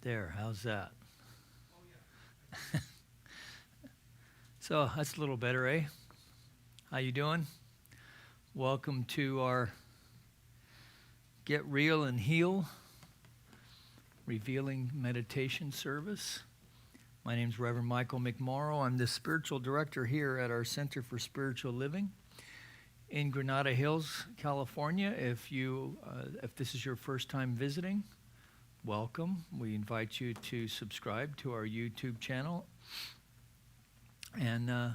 There, how's that? So that's a little better, eh? How you doing? Welcome to our Get Real and Heal Revealing Meditation Service. My name is Reverend Michael McMorrow. I'm the spiritual director here at our Center for Spiritual Living in Granada Hills, California. If this is your first time visiting, welcome. We invite you to subscribe to our YouTube channel and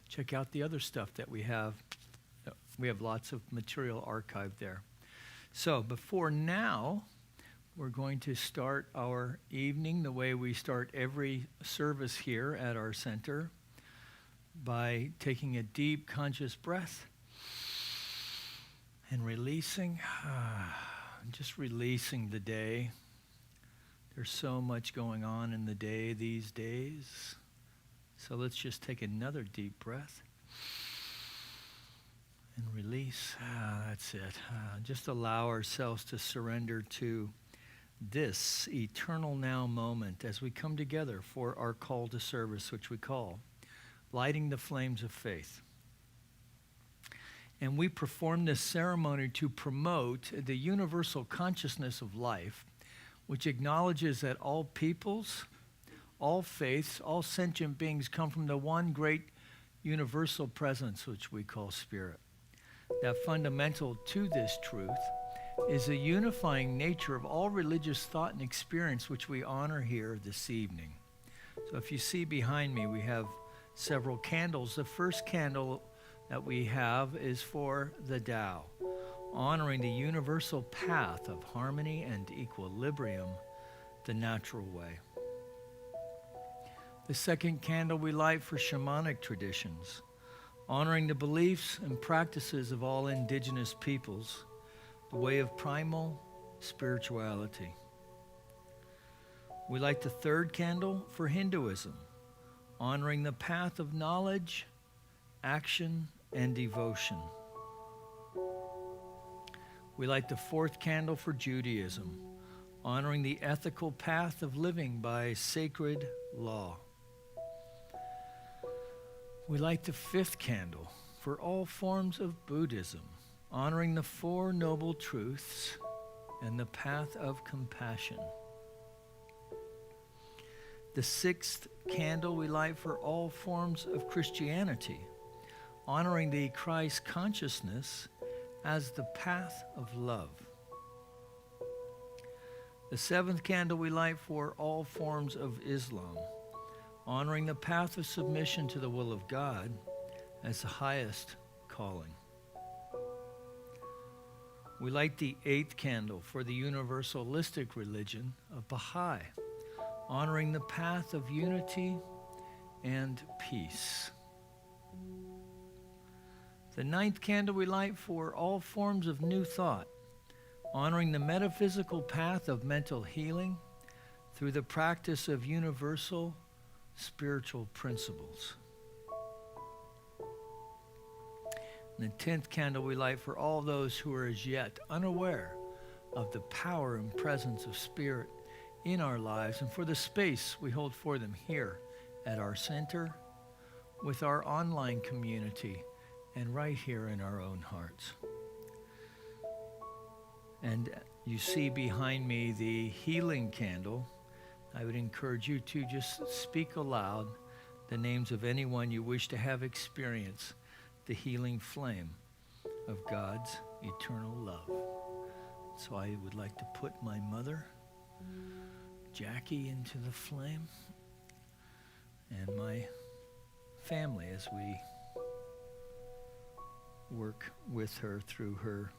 check out the other stuff that we have. We have lots of material archived there. So before now, we're going to start our evening the way we start every service here at our center, by taking a deep conscious breath and releasing, just releasing the day. There's so much going on in the day these days. So let's just take another deep breath and release. That's it. Just allow ourselves to surrender to this eternal now moment as we come together for our call to service, which we call Lighting the Flames of Faith. And we perform this ceremony to promote the universal consciousness of life, which acknowledges that all peoples, all faiths, all sentient beings come from the one great universal presence, which we call Spirit. That fundamental to this truth is the unifying nature of all religious thought and experience, which we honor here this evening. So if you see behind me, we have several candles. The first candle that we have is for the Tao, honoring the universal path of harmony and equilibrium, the natural way. The second candle we light for shamanic traditions, honoring the beliefs and practices of all indigenous peoples, the way of primal spirituality. We light the third candle for Hinduism, honoring the path of knowledge, action, and devotion. We light the fourth candle for Judaism, honoring the ethical path of living by sacred law. We light the fifth candle for all forms of Buddhism, honoring the Four Noble Truths and the path of compassion. The sixth candle we light for all forms of Christianity, honoring the Christ consciousness as the path of love. The seventh candle we light for all forms of Islam, honoring the path of submission to the will of God as the highest calling. We light the eighth candle for the universalistic religion of Baha'i, honoring the path of unity and peace. The ninth candle we light for all forms of new thought, honoring the metaphysical path of mental healing through the practice of universal spiritual principles. And the 10th candle we light for all those who are as yet unaware of the power and presence of Spirit in our lives, and for the space we hold for them here at our center, with our online community, and right here in our own hearts. And you see behind me the healing candle. I would encourage you to just speak aloud the names of anyone you wish to have experience the healing flame of God's eternal love. So I would like to put my mother, Jackie, into the flame, and my family as we work with her through her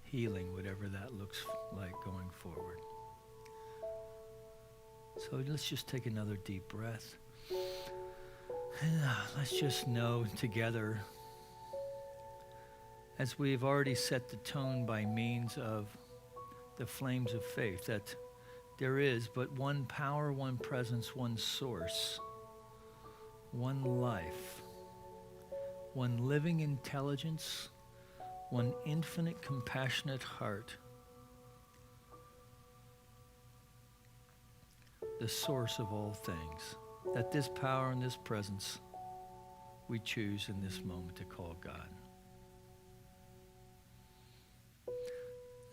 healing, whatever that looks like going forward. So let's just take another deep breath. And let's just know together, as we've already set the tone by means of the flames of faith, that there is but one power, one presence, one source, one life, one living intelligence, one infinite compassionate heart, the source of all things, that this power and this presence we choose in this moment to call God.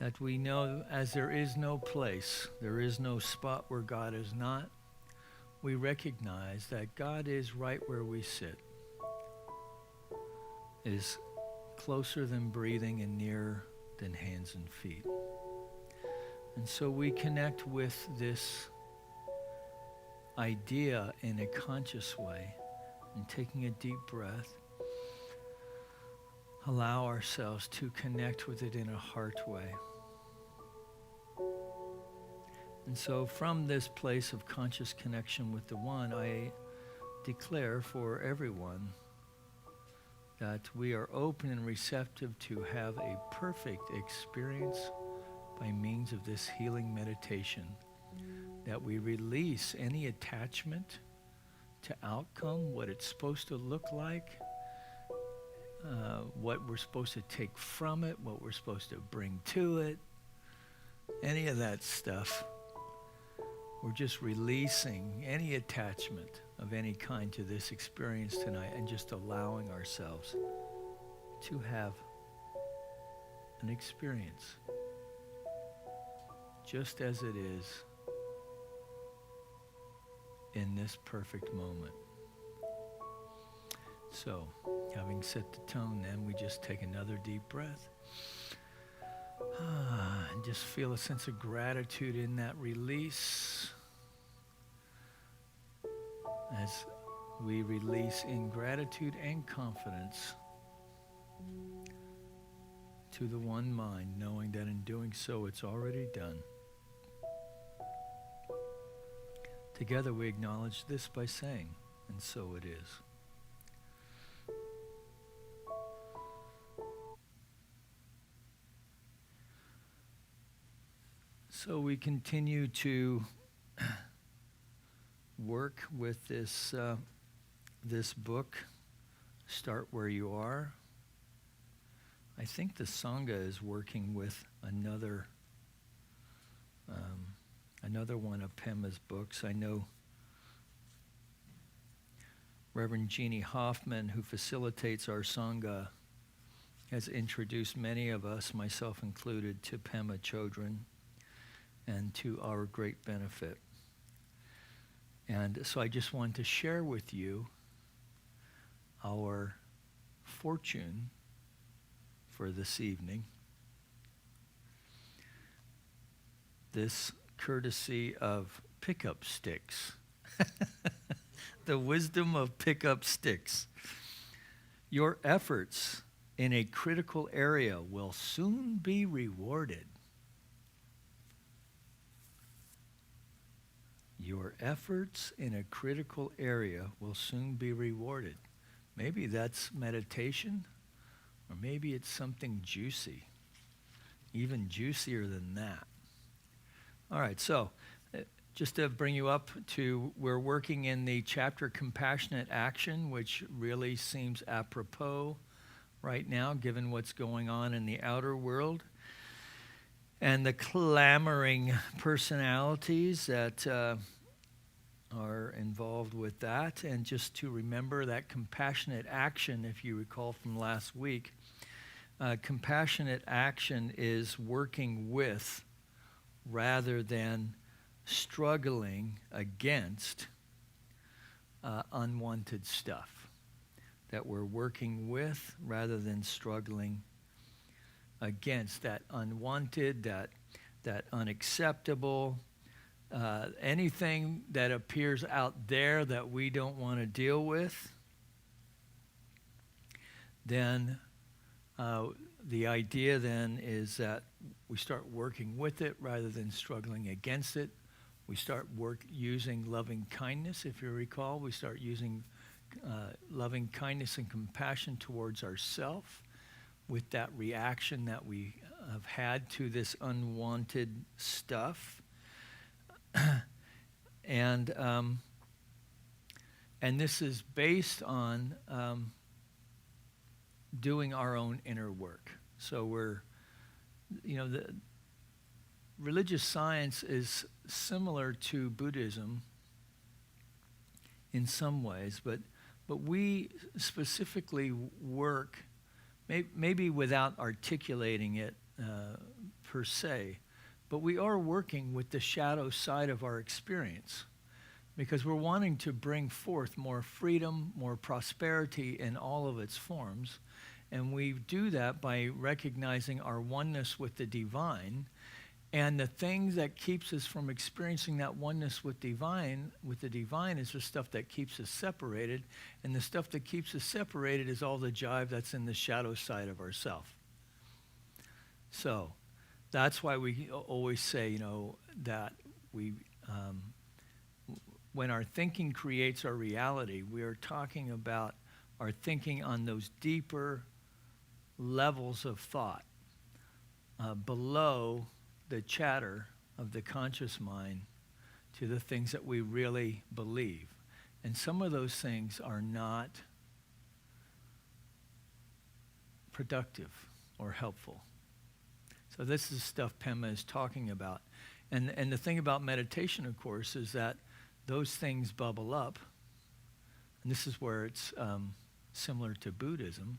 That we know as there is no place, there is no spot where God is not, we recognize that God is right where we sit, is closer than breathing and nearer than hands and feet. And so we connect with this idea in a conscious way, and taking a deep breath, allow ourselves to connect with it in a heart way. And so from this place of conscious connection with the One, I declare for everyone that we are open and receptive to have a perfect experience by means of this healing meditation, that we release any attachment to outcome, what it's supposed to look like, what we're supposed to take from it, what we're supposed to bring to it, any of that stuff. We're just releasing any attachment of any kind to this experience tonight and just allowing ourselves to have an experience just as it is in this perfect moment. So, having set the tone, then we just take another deep breath and just feel a sense of gratitude in that release as we release in gratitude and confidence to the one mind, knowing that in doing so it's already done. Together we acknowledge this by saying, and so it is. So we continue to work with this book, Start Where You Are. I think the Sangha is working with another one of Pema's books. I know Reverend Jeannie Hoffman, who facilitates our Sangha, has introduced many of us, myself included, to Pema Chodron and to our great benefit. And so I just wanted to share with you our fortune for this evening. This courtesy of pickup sticks. The wisdom of pickup sticks. Your efforts in a critical area will soon be rewarded. Your efforts in a critical area will soon be rewarded. Maybe that's meditation, or maybe it's something juicy, even juicier than that. All right, so just to bring you up to, we're working in the chapter Compassionate Action, which really seems apropos right now, given what's going on in the outer world and the clamoring personalities that are involved with that. And just to remember that compassionate action, if you recall from last week, compassionate action is working with rather than struggling against unwanted stuff. That we're working with rather than struggling against that unwanted, that unacceptable, anything that appears out there that we don't want to deal with. Then the idea then is that we start working with it rather than struggling against it. We start using loving kindness. If you recall, we start using loving kindness and compassion towards ourselves with that reaction that we have had to this unwanted stuff. And this is based on doing our own inner work. So we're, religious science is similar to Buddhism in some ways, but we specifically work, maybe without articulating it per se, but we are working with the shadow side of our experience because we're wanting to bring forth more freedom, more prosperity in all of its forms. And we do that by recognizing our oneness with the divine. And the thing that keeps us from experiencing that oneness with the divine is the stuff that keeps us separated. And the stuff that keeps us separated is all the jive that's in the shadow side of ourself. So that's why we always say, that we, when our thinking creates our reality, we are talking about our thinking on those deeper levels of thought below the chatter of the conscious mind to the things that we really believe. And some of those things are not productive or helpful. So this is stuff Pema is talking about. And the thing about meditation, of course, is that those things bubble up. And this is where it's similar to Buddhism,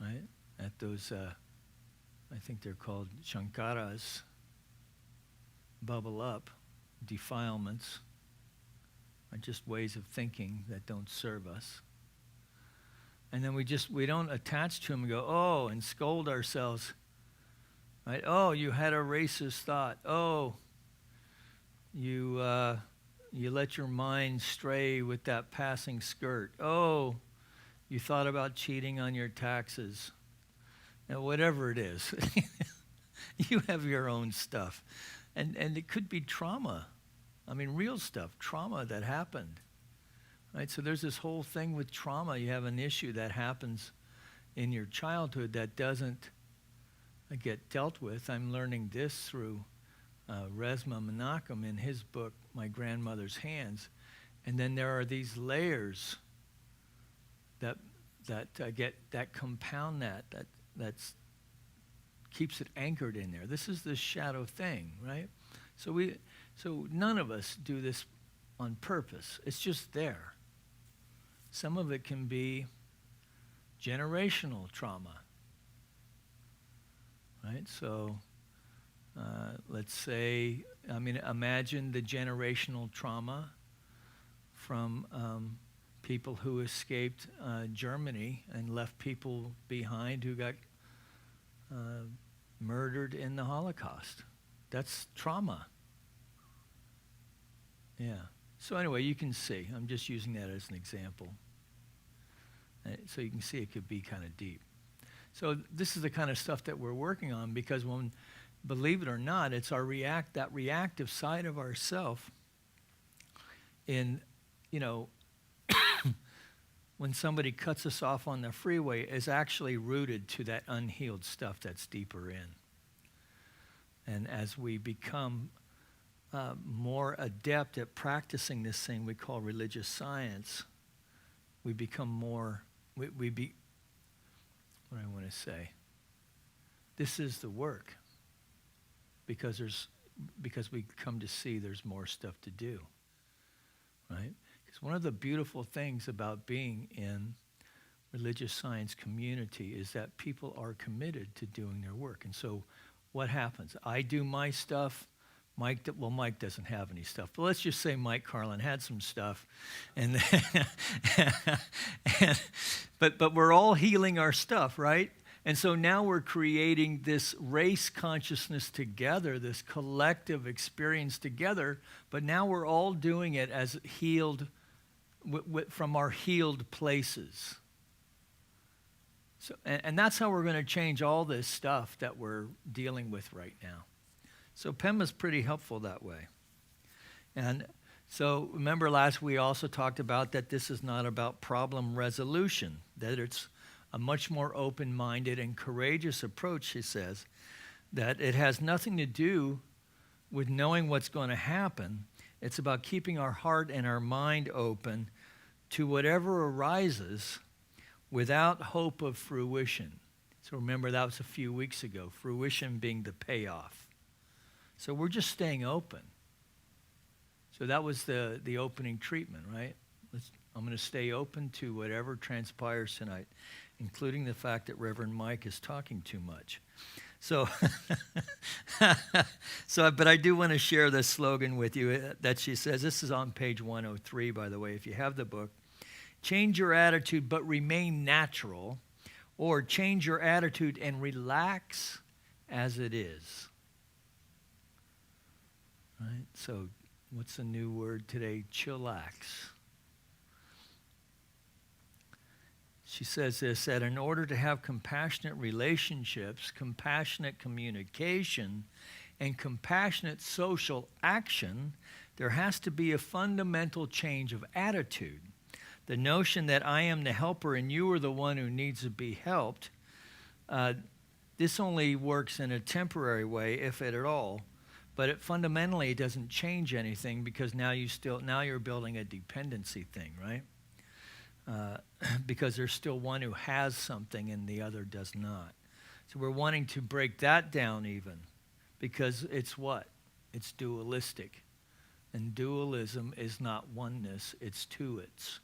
right? At those, I think they're called Shankaras, bubble up, defilements, are just ways of thinking that don't serve us. And then we don't attach to them and go, oh, and scold ourselves, right? Oh, you had a racist thought. Oh, you let your mind stray with that passing skirt. Oh, you thought about cheating on your taxes. Whatever it is, you have your own stuff. And it could be trauma. I mean, real stuff, trauma that happened. Right? So there's this whole thing with trauma. You have an issue that happens in your childhood that doesn't get dealt with. I'm learning this through Resma Menachem in his book, My Grandmother's Hands. And then there are these layers that compound that keeps it anchored in there. This is the shadow thing, right? So none of us do this on purpose. It's just there. Some of it can be generational trauma, right? So let's say, imagine the generational trauma from people who escaped Germany and left people behind who got murdered in the Holocaust. That's trauma. Yeah. So anyway, you can see. I'm just using that as an example. So you can see it could be kind of deep. So this is the kind of stuff that we're working on because when, believe it or not, it's that reactive side of ourself in, when somebody cuts us off on the freeway is actually rooted to that unhealed stuff that's deeper in. And as we become more adept at practicing this thing we call religious science, we become more, what do I want to say? This is the work because we come to see there's more stuff to do, right? Because one of the beautiful things about being in religious science community is that people are committed to doing their work. And so what happens? I do my stuff. Mike doesn't have any stuff, but let's just say Mike Carlin had some stuff, but we're all healing our stuff, right? And so now we're creating this race consciousness together, this collective experience together, but now we're all doing it as healed, from our healed places. So, and that's how we're going to change all this stuff that we're dealing with right now. So Pema's pretty helpful that way. And so remember last we also talked about that this is not about problem resolution, that it's a much more open-minded and courageous approach, he says, that it has nothing to do with knowing what's going to happen. It's about keeping our heart and our mind open to whatever arises without hope of fruition. So remember, that was a few weeks ago, fruition being the payoff. So we're just staying open. So that was the opening treatment, right? I'm going to stay open to whatever transpires tonight, including the fact that Reverend Mike is talking too much. So, but I do want to share this slogan with you that she says. This is on page 103, by the way, if you have the book. Change your attitude, but remain natural, or change your attitude and relax as it is. Right? So, what's the new word today? Chillax. She says this, that in order to have compassionate relationships, compassionate communication, and compassionate social action, there has to be a fundamental change of attitude. The notion that I am the helper and you are the one who needs to be helped, this only works in a temporary way, if at all. But it fundamentally doesn't change anything, because now you're building a dependency thing, right? Because there's still one who has something and the other does not. So we're wanting to break that down even, because it's what? It's dualistic. And dualism is not oneness, it's two-ness.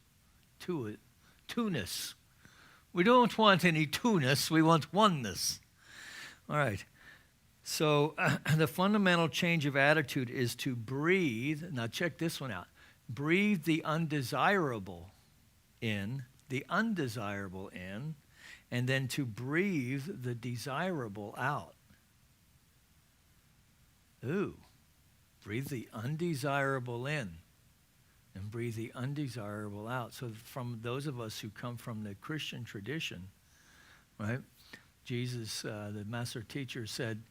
We don't want any two-ness, we want oneness. All right. So the fundamental change of attitude is to breathe. Now check this one out. Breathe the undesirable in, and then to breathe the desirable out. Ooh. Breathe the undesirable in and breathe the undesirable out. So from those of us who come from the Christian tradition, right? Jesus, the master teacher, said,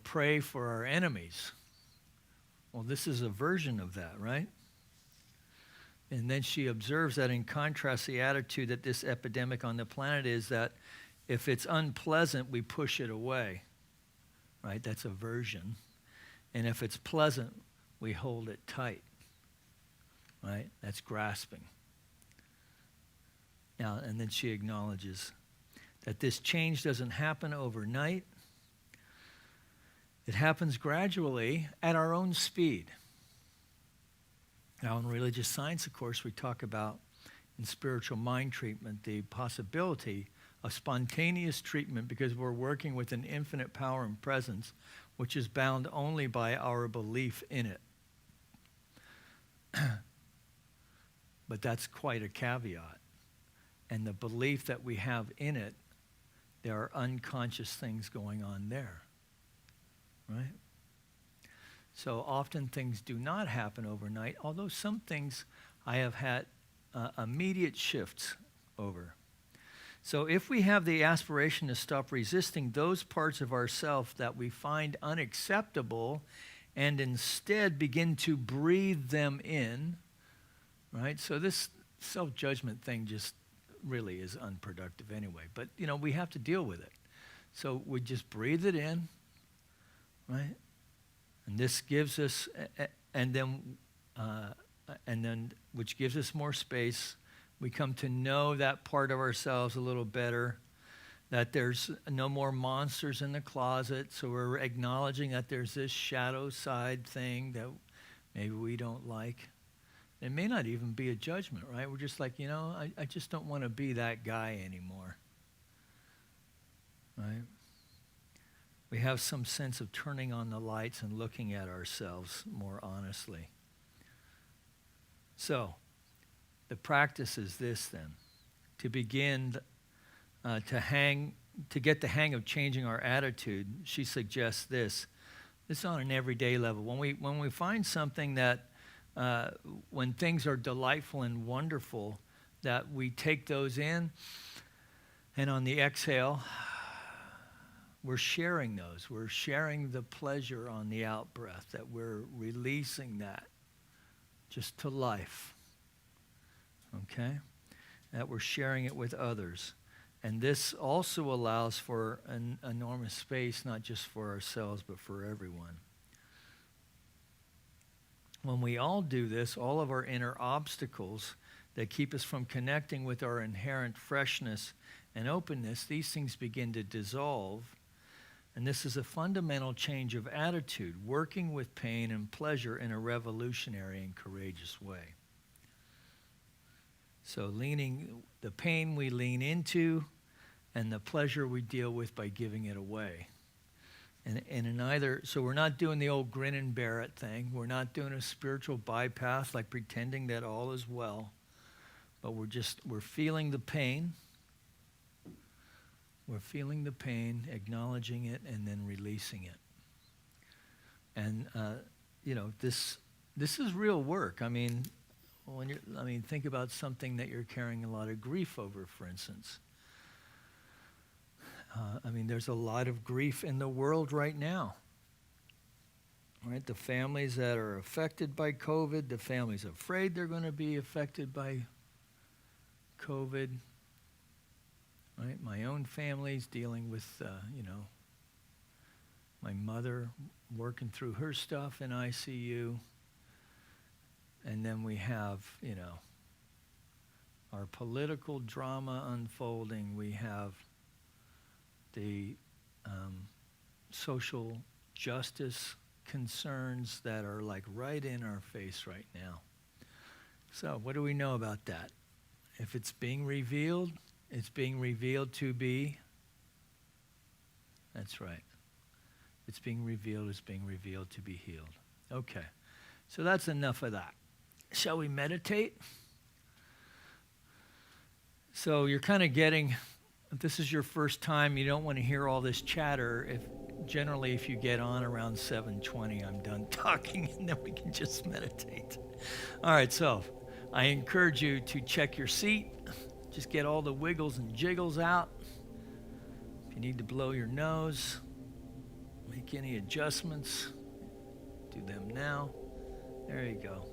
pray for our enemies. Well, this is a version of that, right? And then she observes that, in contrast, the attitude that this epidemic on the planet is that if it's unpleasant, we push it away, right? That's aversion. And if it's pleasant, we hold it tight, right? That's grasping. Now, and then she acknowledges that this change doesn't happen overnight. It happens gradually at our own speed. Now, in religious science, of course, we talk about, in spiritual mind treatment, the possibility of spontaneous treatment, because we're working with an infinite power and presence, which is bound only by our belief in it. But that's quite a caveat. And the belief that we have in it, there are unconscious things going on there, right? So often things do not happen overnight, although some things I have had immediate shifts over. So if we have the aspiration to stop resisting those parts of ourselves that we find unacceptable and instead begin to breathe them in, right? So this self-judgment thing just really is unproductive anyway. But, we have to deal with it. So we just breathe it in, right? And this gives us, and then which gives us more space. We come to know that part of ourselves a little better, that there's no more monsters in the closet. So we're acknowledging that there's this shadow side thing that maybe we don't like. It may not even be a judgment, right? We're just like, I just don't want to be that guy anymore, right? We have some sense of turning on the lights and looking at ourselves more honestly. So, the practice is this then. To begin to get the hang of changing our attitude, she suggests this. This is on an everyday level. When we find something that, when things are delightful and wonderful, that we take those in, and on the exhale, we're sharing those. We're sharing the pleasure on the out-breath, that we're releasing that just to life, okay? That we're sharing it with others. And this also allows for an enormous space, not just for ourselves, but for everyone. When we all do this, all of our inner obstacles that keep us from connecting with our inherent freshness and openness, these things begin to dissolve. And this is a fundamental change of attitude, working with pain and pleasure in a revolutionary and courageous way. So the pain we lean into, and the pleasure we deal with by giving it away. And in either, so we're not doing the old grin and bear it thing. We're not doing a spiritual bypass, like pretending that all is well. But we're feeling the pain. We're feeling the pain, acknowledging it, and then releasing it. And, this is real work. I mean, think about something that you're carrying a lot of grief over, for instance. There's a lot of grief in the world right now. Right? The families that are affected by COVID, the families afraid they're going to be affected by COVID. Right? My own family's dealing with, my mother working through her stuff in ICU. And then we have, our political drama unfolding. We have the social justice concerns that are like right in our face right now. So what do we know about that? If it's being revealed, it's being revealed to be. That's right. It's being revealed to be healed. Okay. So that's enough of that. Shall we meditate? So you're kind of getting, if this is your first time, you don't want to hear all this chatter. If you get on around 7:20, I'm done talking, and then we can just meditate. All right, so I encourage you to check your seat. Just get all the wiggles and jiggles out. If you need to blow your nose, make any adjustments, do them now. There you go.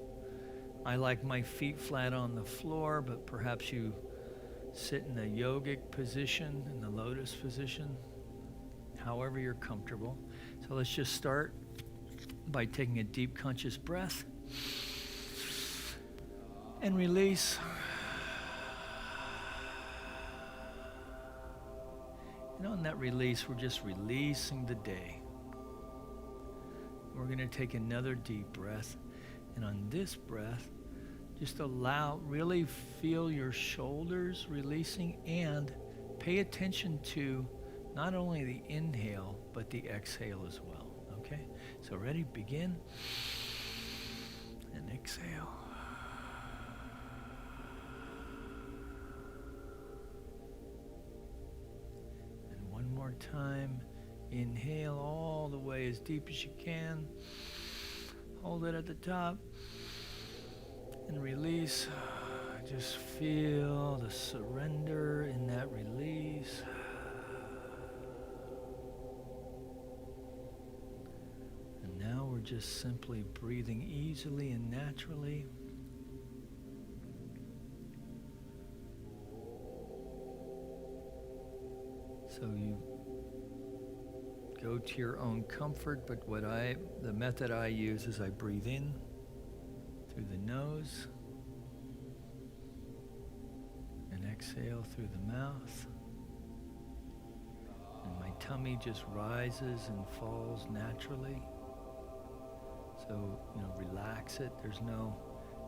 I like my feet flat on the floor, but perhaps you sit in the yogic position, in the lotus position, however you're comfortable. So let's just start by taking a deep conscious breath and release. And on that release, we're just releasing the day. We're going to take another deep breath. And on this breath, just really feel your shoulders releasing, and pay attention to not only the inhale, but the exhale as well. Okay? So ready? Begin. And exhale. And one more time. Inhale all the way as deep as you can. Hold it at the top. And release. Just feel the surrender in that release. And now we're just simply breathing easily and naturally. So you go to your own comfort, but the method I use is I breathe in through the nose and exhale through the mouth. And my tummy just rises and falls naturally. So, relax it.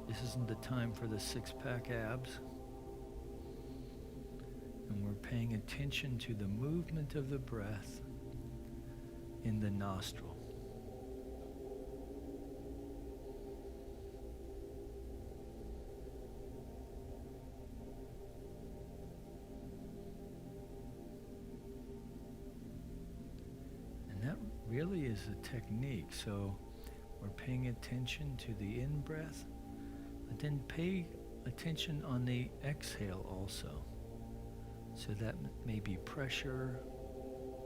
This isn't the time for the six-pack abs. And we're paying attention to the movement of the breath in the nostril. And that really is a technique. So we're paying attention to the in-breath, but then pay attention on the exhale also. So that may be pressure,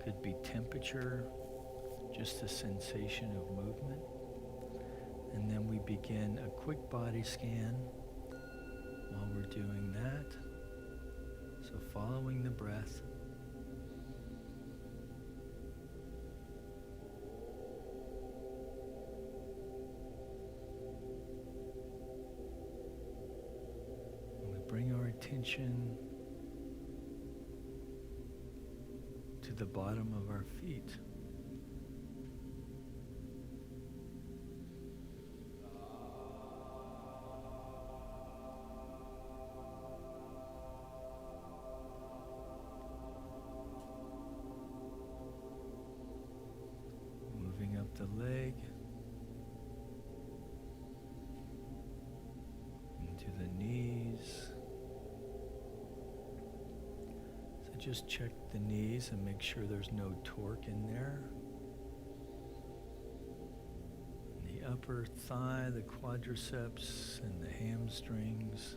could be temperature, just a sensation of movement. And then we begin a quick body scan while we're doing that. So following the breath. And we bring our attention to the bottom of our feet. just check the knees and make sure there's no torque in there. The upper thigh, the quadriceps, and the hamstrings.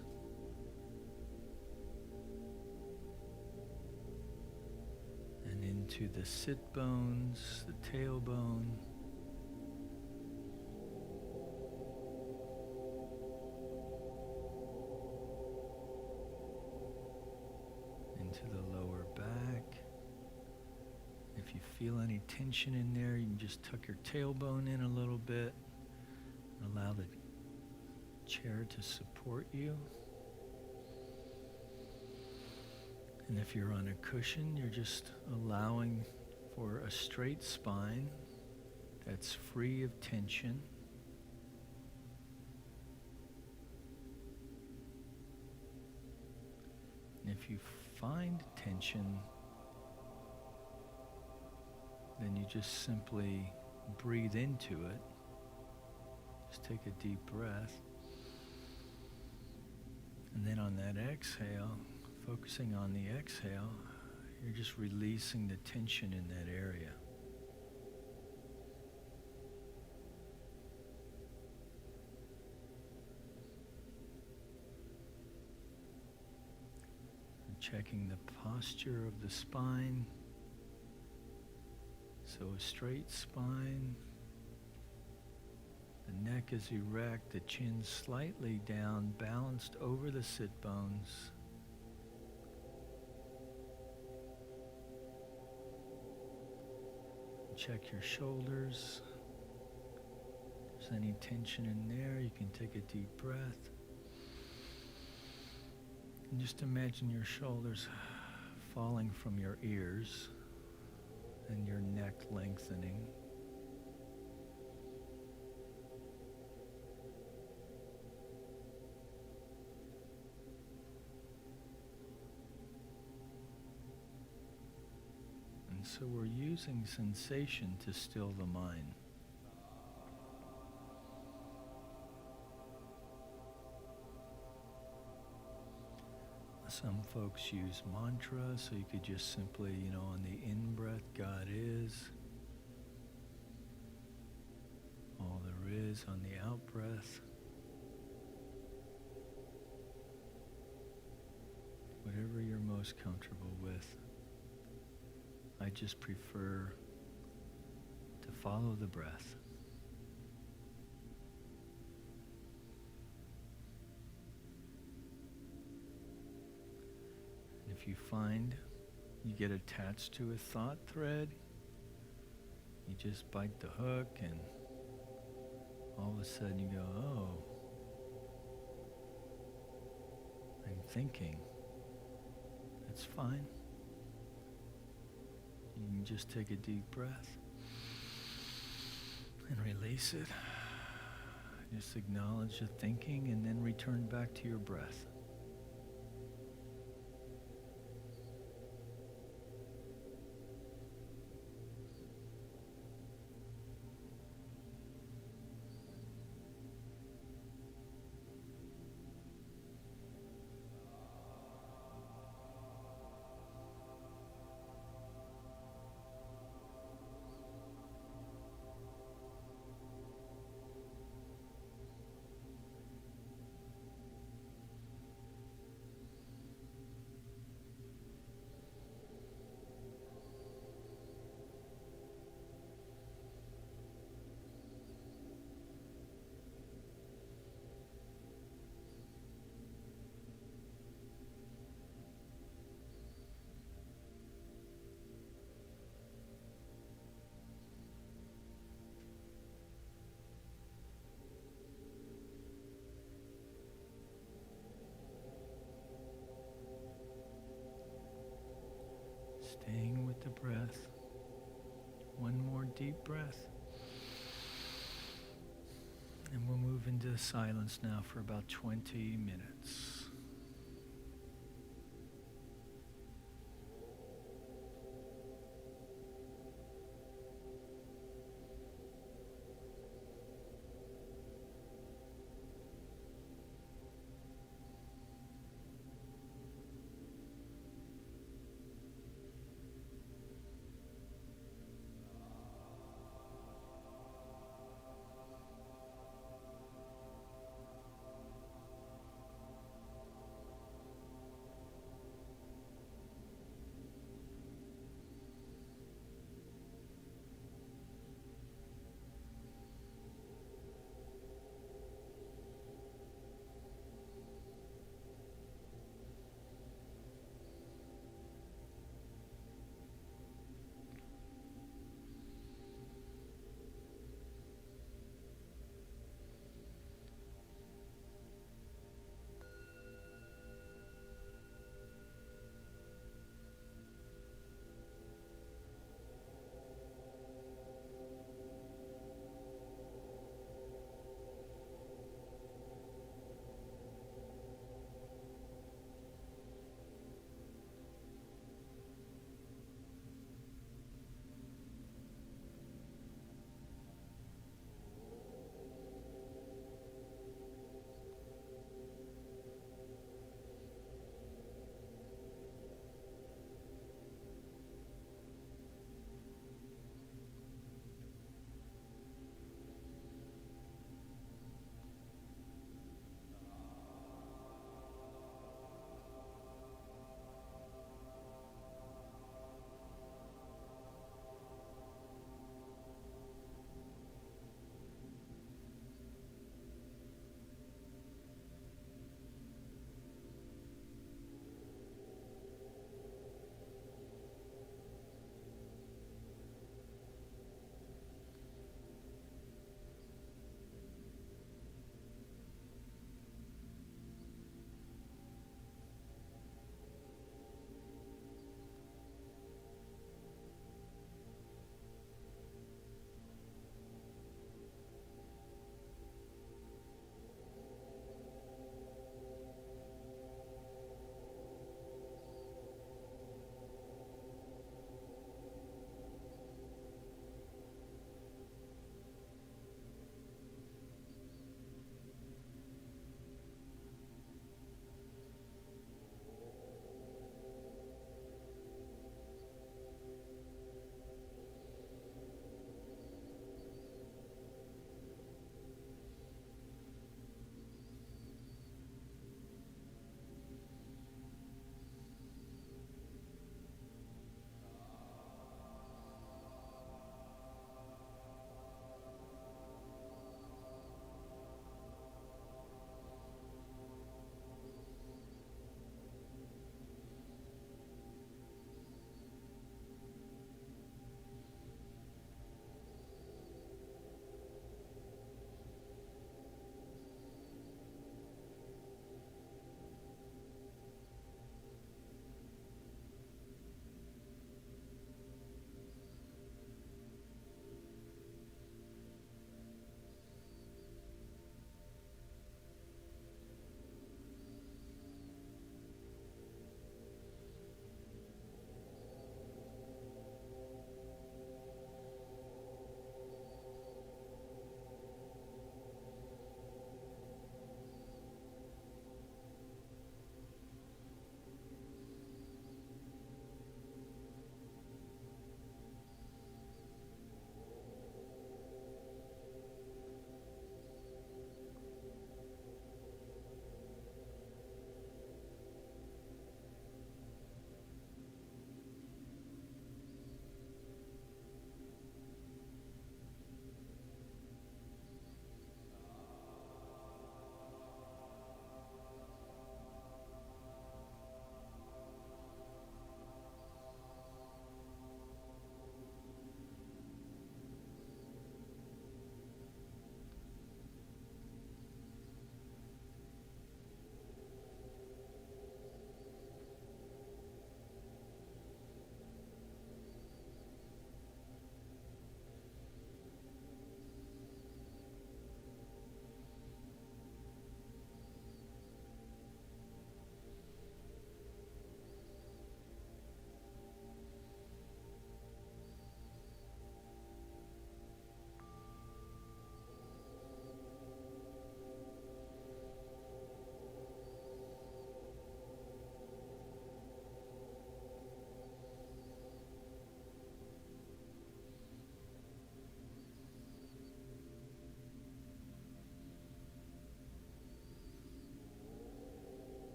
And into the sit bones, the tailbone. Into the lower back. If you feel any tension in there, you can just tuck your tailbone in a little bit. Allow the chair to support you. And if you're on a cushion, you're just allowing for a straight spine that's free of tension. And if you find tension, then you just simply breathe into it. Just take a deep breath. And then on that exhale, focusing on the exhale, you're just releasing the tension in that area. And checking the posture of the spine. So a straight spine. The neck is erect, the chin slightly down, balanced over the sit bones. Check your shoulders. If there's any tension in there, you can take a deep breath. And just imagine your shoulders falling from your ears and your neck lengthening. So we're using sensation to still the mind. Some folks use mantra, so you could just simply, on the in-breath, God is. All there is on the out-breath. Whatever you're most comfortable with. I just prefer to follow the breath. And if you find you get attached to a thought thread, you just bite the hook and all of a sudden you go, oh, I'm thinking. That's fine. You can just take a deep breath and release it. Just acknowledge the thinking and then return back to your breath. Staying with the breath. One more deep breath. And we'll move into silence now for about 20 minutes.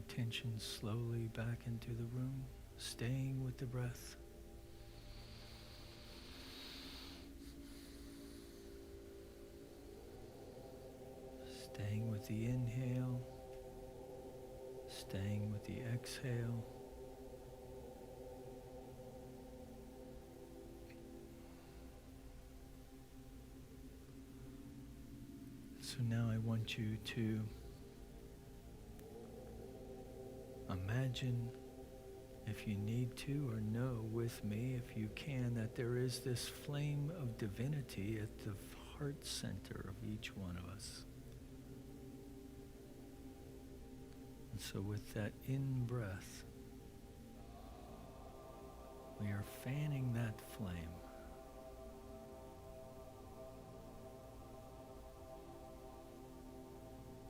attention slowly back into the room, staying with the breath. Staying with the inhale, staying with the exhale. So now I want you to imagine, if you need to, or know with me, if you can, that there is this flame of divinity at the heart center of each one of us. And so with that in-breath, we are fanning that flame.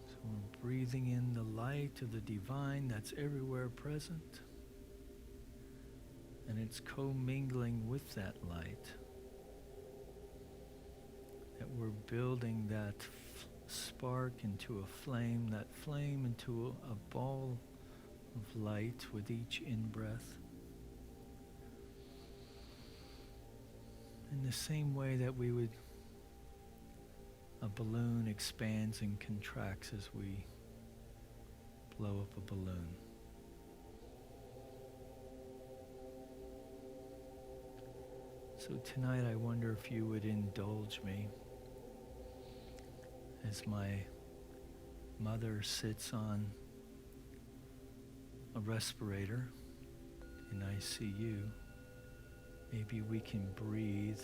So we're breathing in the light of the divine that's everywhere present. And it's commingling with that light. That we're building that spark into a flame, that flame into a ball of light with each in-breath. In the same way that a balloon expands and contracts as we blow up a balloon. So tonight I wonder if you would indulge me as my mother sits on a respirator in ICU. Maybe we can breathe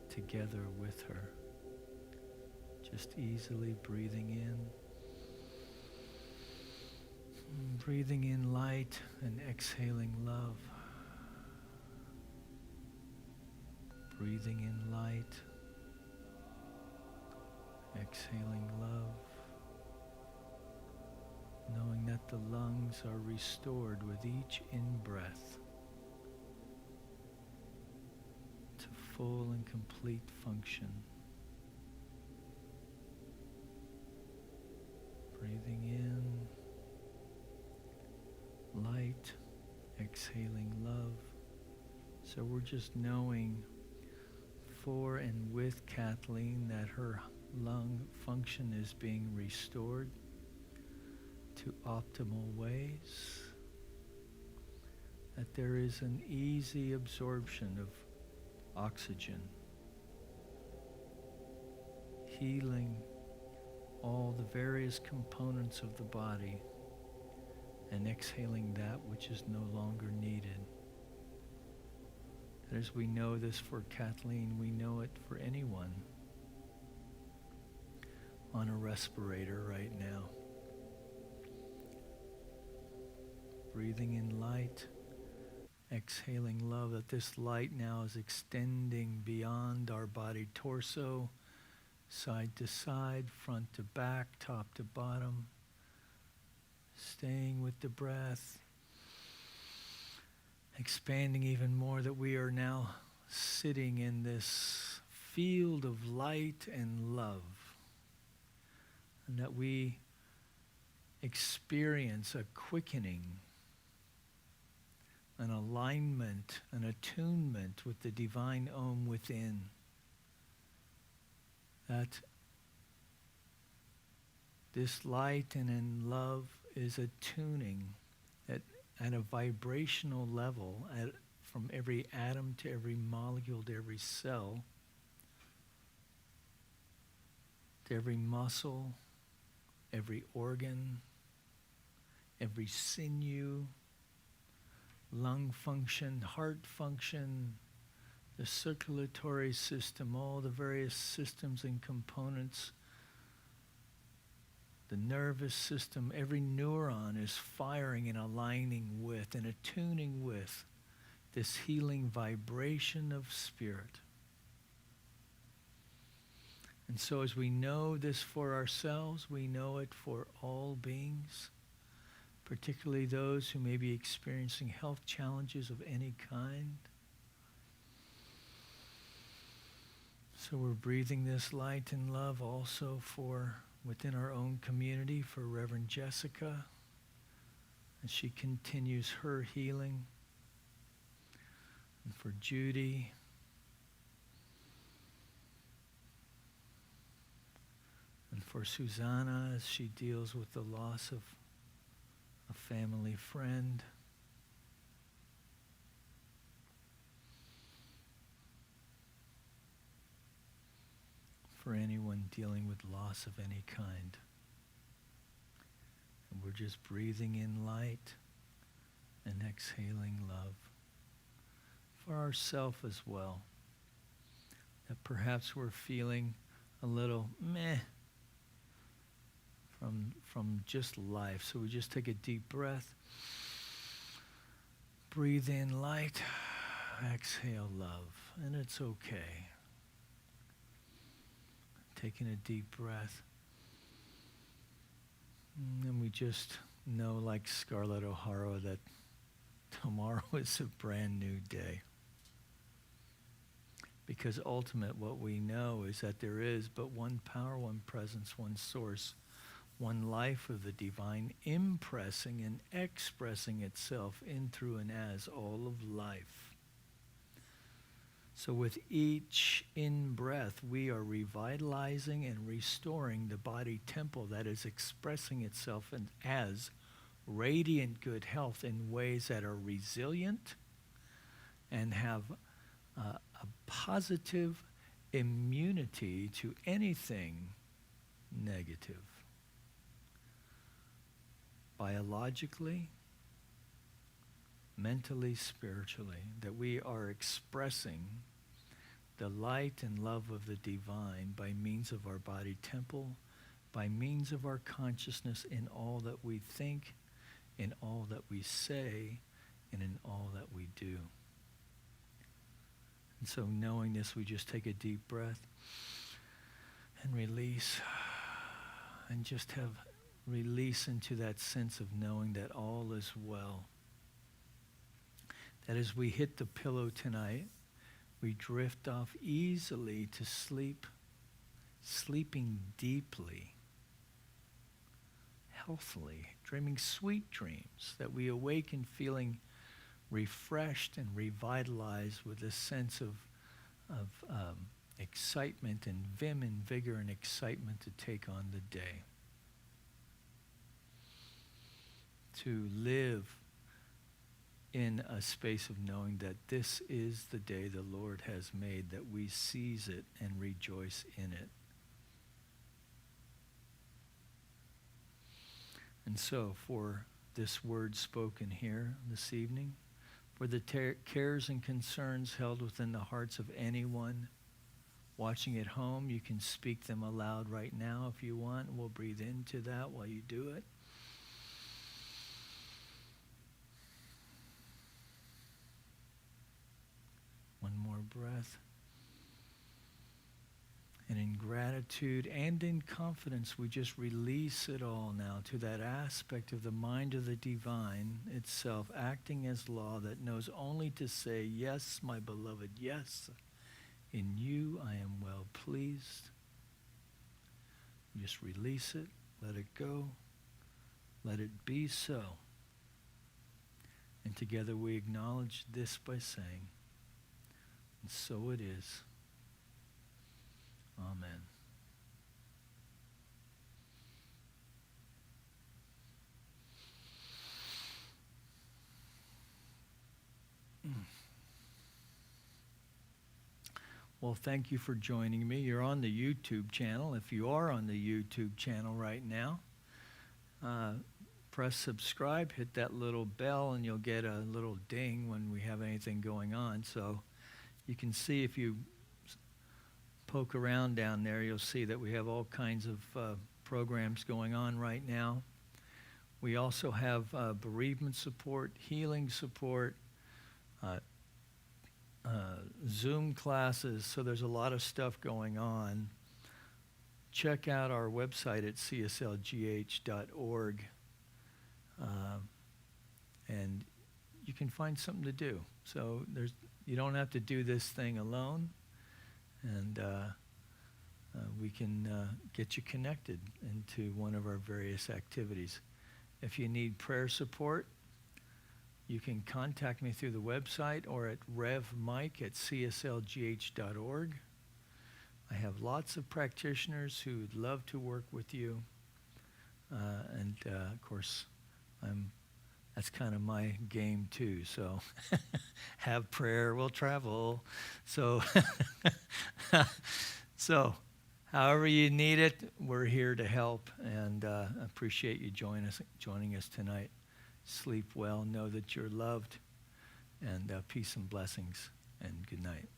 together with her. Just easily breathing in light and exhaling love. Breathing in light, exhaling love, knowing that the lungs are restored with each in-breath to full and complete function. Breathing in light, exhaling love. So we're just knowing for and with Kathleen that her lung function is being restored to optimal ways, that there is an easy absorption of oxygen, healing all the various components of the body and exhaling that which is no longer needed. And as we know this for Kathleen, we know it for anyone on a respirator right now. Breathing in light, exhaling love, that this light now is extending beyond our body torso, side to side, front to back, top to bottom, staying with the breath, expanding even more, that we are now sitting in this field of light and love, and that we experience a quickening, an alignment, an attunement with the divine Om within. That this light and in love is attuning at a vibrational level, from every atom to every molecule to every cell, to every muscle, every organ, every sinew, lung function, heart function, the circulatory system, all the various systems and components, the nervous system, every neuron is firing and aligning with and attuning with this healing vibration of spirit. And so as we know this for ourselves, we know it for all beings, particularly those who may be experiencing health challenges of any kind. So we're breathing this light and love also for within our own community, for Reverend Jessica, as she continues her healing. And for Judy, and for Susanna as she deals with the loss of a family friend. For anyone dealing with loss of any kind. And we're just breathing in light and exhaling love. For ourselves as well. That perhaps we're feeling a little meh from just life. So we just take a deep breath. Breathe in light. Exhale love. And it's okay. Taking a deep breath. And we just know, like Scarlett O'Hara, that tomorrow is a brand new day. Because ultimate, what we know is that there is but one power, one presence, one source, one life of the divine, impressing and expressing itself in, through, and as all of life. So with each in-breath, we are revitalizing and restoring the body temple that is expressing itself as radiant good health in ways that are resilient and have a positive immunity to anything negative. Biologically, mentally, spiritually, that we are expressing the light and love of the divine by means of our body temple, by means of our consciousness in all that we think, in all that we say, and in all that we do. And so knowing this, we just take a deep breath and release, and just have release into that sense of knowing that all is well. That as we hit the pillow tonight, we drift off easily to sleep, sleeping deeply, healthily, dreaming sweet dreams, that we awaken feeling refreshed and revitalized with a sense of excitement and vim and vigor and excitement to take on the day. To live in a space of knowing that this is the day the Lord has made, that we seize it and rejoice in it. And so for this word spoken here this evening, for the cares and concerns held within the hearts of anyone watching at home, you can speak them aloud right now if you want. We'll breathe into that while you do it. One more breath. And in gratitude and in confidence, we just release it all now to that aspect of the mind of the divine itself, acting as law that knows only to say, yes, my beloved, yes. In you I am well pleased. Just release it, let it go, let it be so. And together we acknowledge this by saying, and so it is. Amen. Well, thank you for joining me. You're on the YouTube channel. If you are on the YouTube channel right now, press subscribe, hit that little bell, and you'll get a little ding when we have anything going on. So you can see, if you poke around down there, you'll see that we have all kinds of programs going on right now. We also have bereavement support, healing support, Zoom classes, so there's a lot of stuff going on. Check out our website at cslgh.org, and you can find something to do. So you don't have to do this thing alone, and we can get you connected into one of our various activities. If you need prayer support, you can contact me through the website or at revmike@cslgh.org. I have lots of practitioners who would love to work with you. Of course, that's kind of my game too. So have prayer, we'll travel. So, so however you need it, we're here to help, and appreciate you joining us tonight. Sleep well, know that you're loved, and peace and blessings, and good night.